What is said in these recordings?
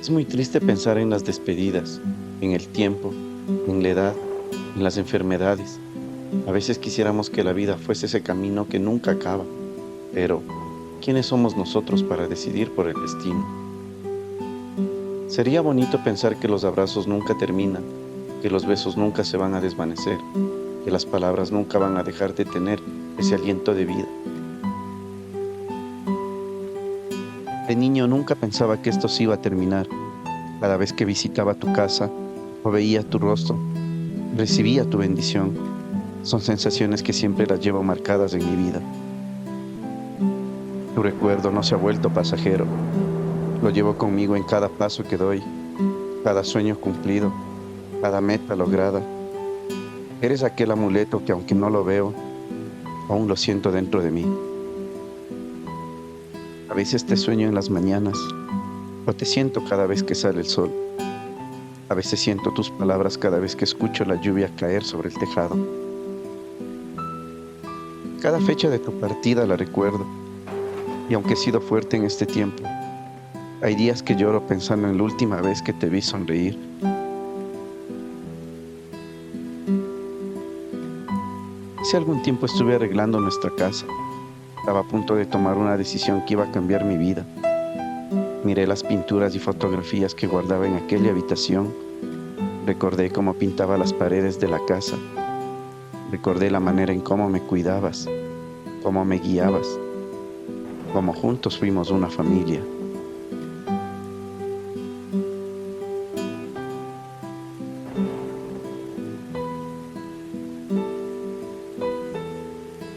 Es muy triste pensar en las despedidas, en el tiempo, en la edad, en las enfermedades. A veces quisiéramos que la vida fuese ese camino que nunca acaba, pero ¿quiénes somos nosotros para decidir por el destino? Sería bonito pensar que los abrazos nunca terminan, que los besos nunca se van a desvanecer, que las palabras nunca van a dejar de tener ese aliento de vida. De niño nunca pensaba que esto se iba a terminar. Cada vez que visitaba tu casa o veía tu rostro, recibía tu bendición. Son sensaciones que siempre las llevo marcadas en mi vida. Tu recuerdo no se ha vuelto pasajero. Lo llevo conmigo en cada paso que doy, cada sueño cumplido, cada meta lograda. Eres aquel amuleto que aunque no lo veo, aún lo siento dentro de mí. A veces te sueño en las mañanas, o te siento cada vez que sale el sol. A veces siento tus palabras cada vez que escucho la lluvia caer sobre el tejado. Cada fecha de tu partida la recuerdo, y aunque he sido fuerte en este tiempo, hay días que lloro pensando en la última vez que te vi sonreír. Hace algún tiempo estuve arreglando nuestra casa. Estaba a punto de tomar una decisión que iba a cambiar mi vida. Miré las pinturas y fotografías que guardaba en aquella habitación. Recordé cómo pintaba las paredes de la casa. Recordé la manera en cómo me cuidabas, cómo me guiabas, cómo juntos fuimos una familia.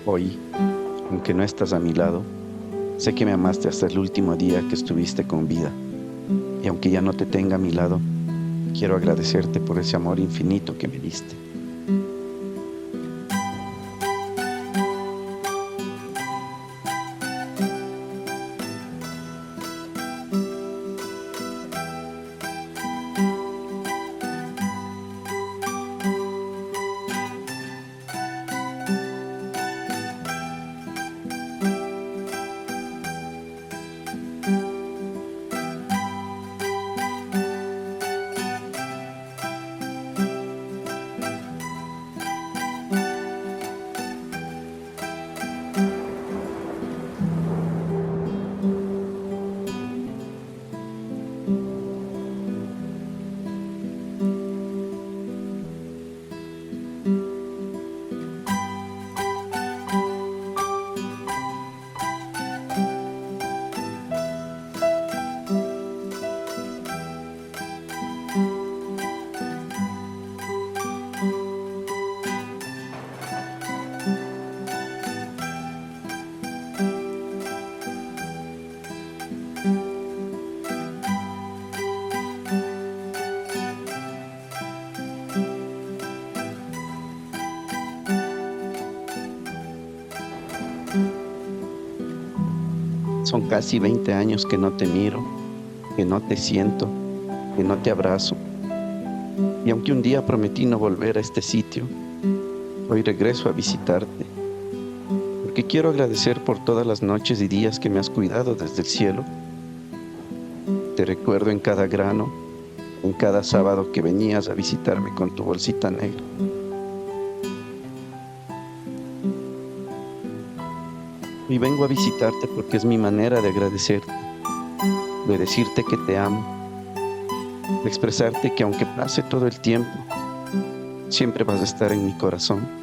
Hoy, aunque no estás a mi lado, sé que me amaste hasta el último día que estuviste con vida. Y aunque ya no te tenga a mi lado, quiero agradecerte por ese amor infinito que me diste. Son casi 20 años que no te miro, que no te siento, que no te abrazo. Y aunque un día prometí no volver a este sitio, hoy regreso a visitarte, porque quiero agradecer por todas las noches y días que me has cuidado desde el cielo. Te recuerdo en cada grano, en cada sábado que venías a visitarme con tu bolsita negra. Y vengo a visitarte porque es mi manera de agradecerte, de decirte que te amo, de expresarte que aunque pase todo el tiempo, siempre vas a estar en mi corazón.